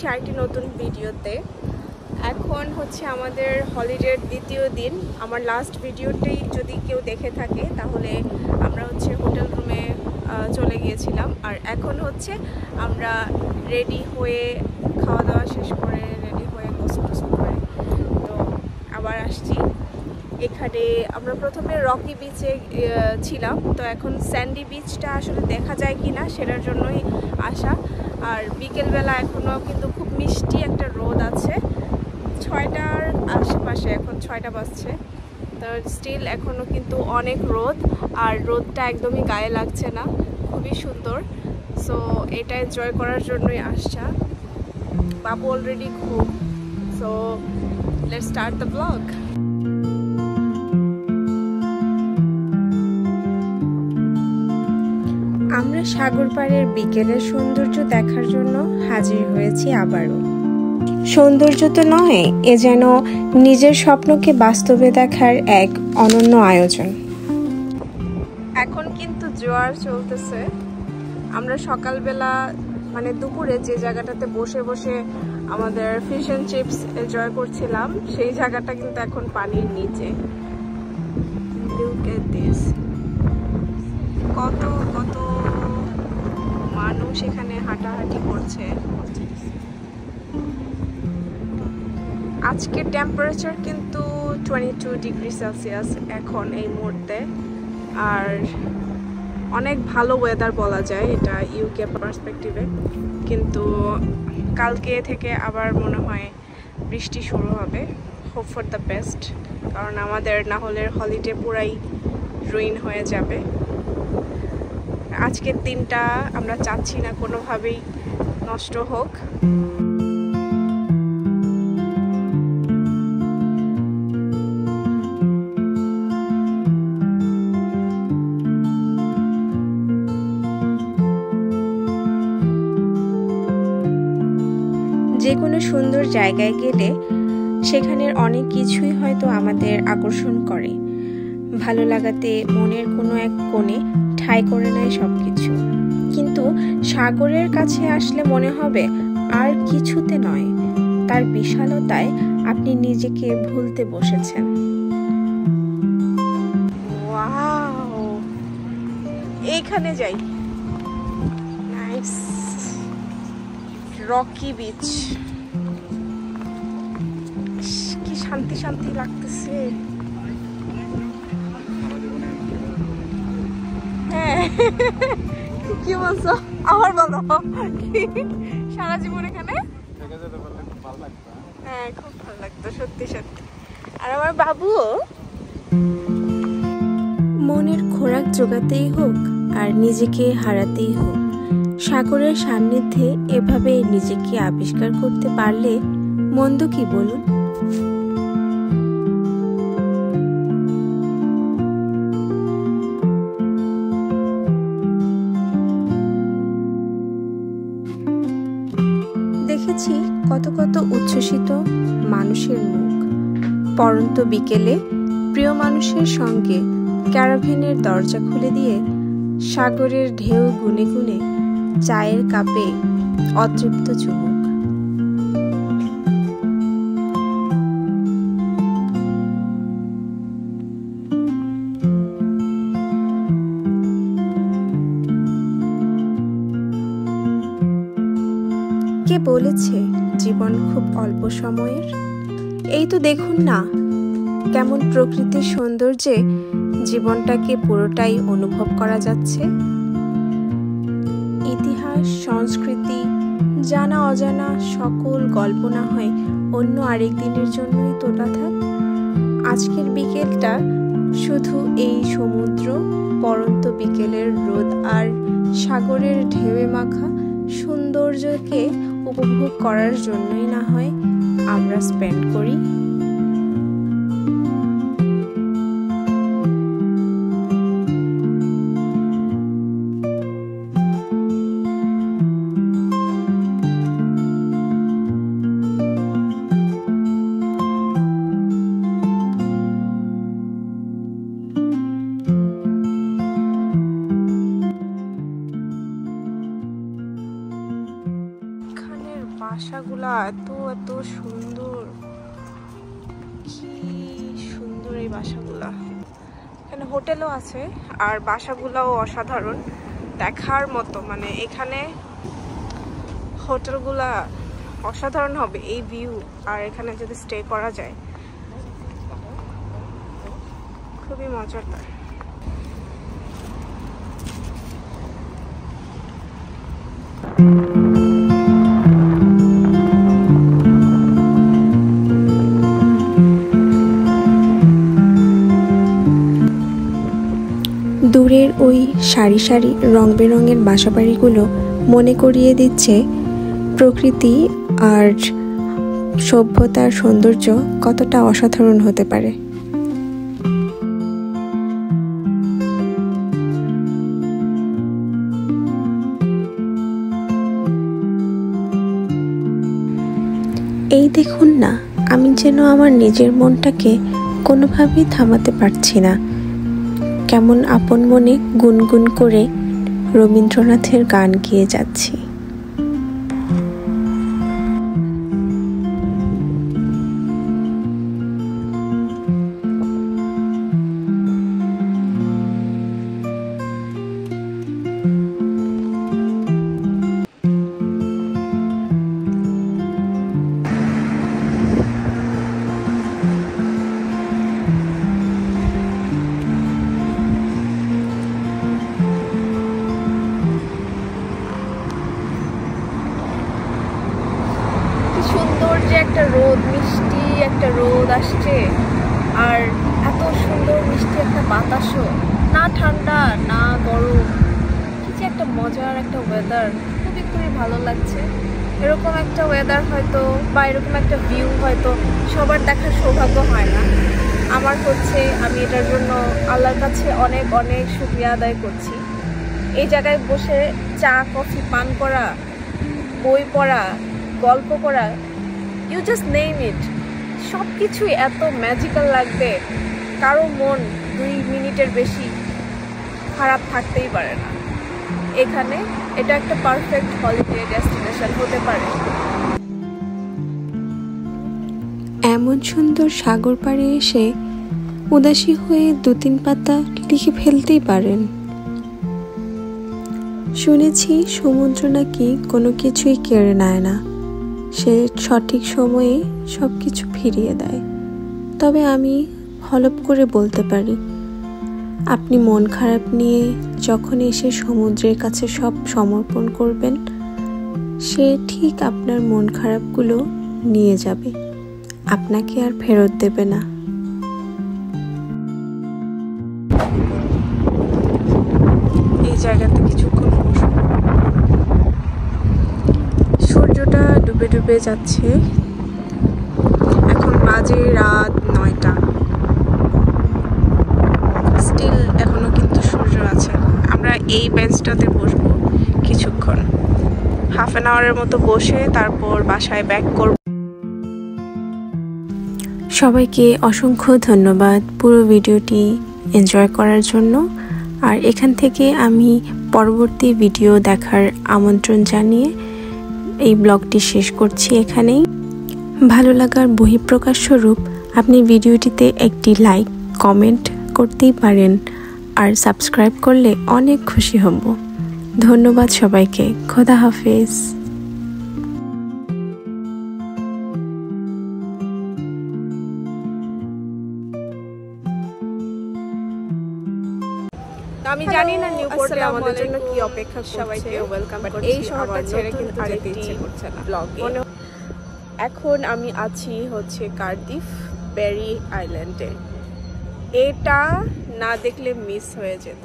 করছি আরেকটি নতুন ভিডিওতে। এখন হচ্ছে আমাদের হলিডের দ্বিতীয় দিন। আমার লাস্ট ভিডিওটি যদি কেউ দেখে থাকে তাহলে আমরা হচ্ছে হোটেল রুমে চলে গিয়েছিলাম, আর এখন হচ্ছে আমরা রেডি হয়ে খাওয়া দাওয়া শেষ করে রেডি হয়ে গোসল টোসল করে তো আবার আসছি এখানে। আমরা প্রথমে রকি বিচে ছিলাম, তো এখন স্যান্ডি বিচটা আসলে দেখা যায় কি না সেটার জন্যই আসা। আর বিকেলবেলা এখনও কিন্তু খুব মিষ্টি একটা রোদ আছে, 6টার আশেপাশে, এখন 6টা বাজছে, তো স্টিল এখনও কিন্তু অনেক রোদ, আর রোদটা একদমই গায়ে লাগছে না, খুবই সুন্দর। সো এটা এনজয় করার জন্যই আসা। বাবু অলরেডি ঘুম, so let's start the blog. আমরা সাগর পাড়ের বিকেলের সৌন্দর্য দেখার জন্য হাজির হয়েছি আবারও। সৌন্দর্য তো নয়, এ যেন নিজের স্বপ্নকে বাস্তবে দেখার এক অনন্য আয়োজন। এখন কিন্তু জোয়ার চলতেছে। আমরা সকালবেলা মানে দুপুরে যে জায়গাটাতে বসে বসে আমাদের ফিশ অ্যান্ড চিপস এনজয় করছিলাম সেই জায়গাটা কিন্তু এখন পানির নিচে। Look at this. কত কত মানুষ এখানে হাঁটাহাঁটি করছে। আজকের টেম্পারেচার কিন্তু 22 ডিগ্রি সেলসিয়াস এখন এই মুহূর্তে, আর অনেক ভালো ওয়েদার বলা যায় এটা ইউকে পার্সপেক্টিভে। কিন্তু কালকে থেকে আবার মনে হয় বৃষ্টি শুরু হবে। হোপ ফর দ্য বেস্ট, কারণ আমাদের না হলে হলিডে পুরাই রুইন হয়ে যাবে। আজকের দিনটা আমরা চাচ্ছি না কোনোভাবেই নষ্ট হোক। যে কোনো সুন্দর জায়গায় গেলে সেখানের অনেক কিছুই হয়তো আমাদের আকর্ষণ করে, ভালো লাগাতে মনের কোনো এক কোণে ঠাঁই করে নেয় সব কিছু। কিন্তু সাগরের কাছে আসলে মনে হবে আর কিছুতে নয়, তার বিশালতায় আপনি নিজেকে ভুলতে বসেছেন। ওয়াও, এইখানে যাই। নাইস রকি বিচ, কি শান্তি শান্তি লাগতেছে। হ্যাঁ কি বলছো, আবার বলো। সারা জীবন এখানে হ্যাঁ খুব ভালো লাগতো, সত্যি সত্যি। আর আমার বাবুও মনের খোরাক জোগাতেই হোক আর নিজেকে হারাতেই হোক, সাগরের সান্নিধ্যে এভাবে নিজেকে আবিষ্কার করতে পারলে মন্দ কি বলুন। দেখেছি কত কত উচ্ছ্বসিত মানুষের মুখ পরন্ত বিকেলে প্রিয় মানুষের সঙ্গে ক্যারাভেনের দরজা খুলে দিয়ে সাগরের ঢেউ গুনে গুনে চায়ের কাপে অতৃপ্ত চুমুক। কে বলেছে জীবন খুব অল্প সময়ের? এই তো দেখুন না কেমন প্রকৃতির সৌন্দর্যে জীবনটাকে পুরোটাই অনুভব করা যাচ্ছে। ইতিহাস, সংস্কৃতি, জানা অজানা সকল গল্প না হয় অন্য আরেক দিনের জন্যই তোলা থাক। আজকের বিকেলটা শুধু এই সমুদ্র, পরন্ত বিকেলের রোদ আর সাগরের ঢেউয়ে মাখা সৌন্দর্যকে উপভোগ করার জন্যই না হয় আমরা স্পেন্ড করি। বাসাগুলো সুন্দর, কি সুন্দর এই বাসাগুলা। এখানে হোটেলও আছে আর বাসাগুলাও অসাধারণ, দেখার মতো। মানে এখানে হোটেলগুলা অসাধারণ হবে, এই ভিউ, আর এখানে যদি স্টে করা যায় খুবই মজাদার। দূরের ওই সারি সারি রং বেরঙের বাসাবাড়িগুলো মনে করিয়ে দিচ্ছে প্রকৃতি আর সভ্যতার সৌন্দর্য কতটা অসাধারণ হতে পারে। এই দেখুন না, আমি যেন আমার নিজের মনটাকে কোনোভাবেই থামাতে পারছি না। কেমন আপন মনে গুনগুন করে রবীন্দ্রনাথের গান গেয়ে যাচ্ছি। একটা রোদ, মিষ্টি একটা রোদ আসছে, আর এত সুন্দর মিষ্টি একটা বাতাসও, না ঠান্ডা না গরম, কি যে একটা মজার একটা ওয়েদার। খুবই খুবই ভালো লাগছে। এরকম একটা ওয়েদার হয়তো বা এরকম একটা ভিউ হয়তো সবার দেখার সৌভাগ্য হয় না। আমার হচ্ছে, আমি এটার জন্য আল্লাহর কাছে অনেক অনেক শুকরিয়া আদায় করছি। এই জায়গায় বসে চা কফি পান করা, বই পড়া, গল্প করা, ইউ জাস্ট নেম ইট, সব কিছুই এত ম্যাজিক্যাল লাগবে। কারো মন 2 মিনিটের বেশি খারাপ থাকতেই পারে না এখানে। এটা একটা পারফেক্ট হলিডে ডেস্টিনেশন হতে পারে। এমন সুন্দর সাগর পাড়ে এসে উদাসী হয়ে 2-3 পাতা লিখে ফেলতেই পারেন। শুনেছি সমুদ্র নাকি কোনো কিছুই কেড়ে নেয় না, সে সঠিক সময়ে সব কিছু ফিরিয়ে দেয়। তবে আমি হলপ করে বলতে পারি, আপনি মন খারাপ নিয়ে যখন এসে সমুদ্রের কাছে সব সমর্পণ করবেন, সে ঠিক আপনার মন খারাপগুলো নিয়ে যাবে, আপনাকে আর ফেরত দেবে না। এই জায়গাতে কিছুক্ষণ বসবো। সূর্যটা ডুবে ডুবে যাচ্ছে, এখন বাজে রাত 9টা, স্টিল এখনো কিন্তু সূর্য আছে। আমরা এই বেঞ্চটাতে বসবো কিছুক্ষণ, হাফ অ্যান আওয়ারের মতো বসে তারপর বাসায় ব্যাক করব। সবাইকে অসংখ্য ধন্যবাদ পুরো ভিডিওটি এনজয় করার জন্য। আর এখান থেকে আমি পরবর্তী ভিডিও দেখার আমন্ত্রণ জানিয়ে এই ব্লগটি শেষ করছি এখানেই। ভালো লাগার বহিঃপ্রকাশ স্বরূপ আপনি ভিডিওটিতে একটি লাইক কমেন্ট করতেই পারেন, আর সাবস্ক্রাইব করলে অনেক খুশি হব। ধন্যবাদ সবাইকে। খোদা হাফেজ। আমি জানি না নিউপোর্টে আমাদের জন্য কি অপেক্ষা করছে। সবাইকে ওয়েলকাম করছি। এই শহরটা ছেড়ে কিন্তু যেতে ইচ্ছে করছে না ব্লগে। এখন আমি আছি হচ্ছে কার্ডিফ বেরি আইল্যান্ডে। এটা না দেখলে মিস হয়ে যেত।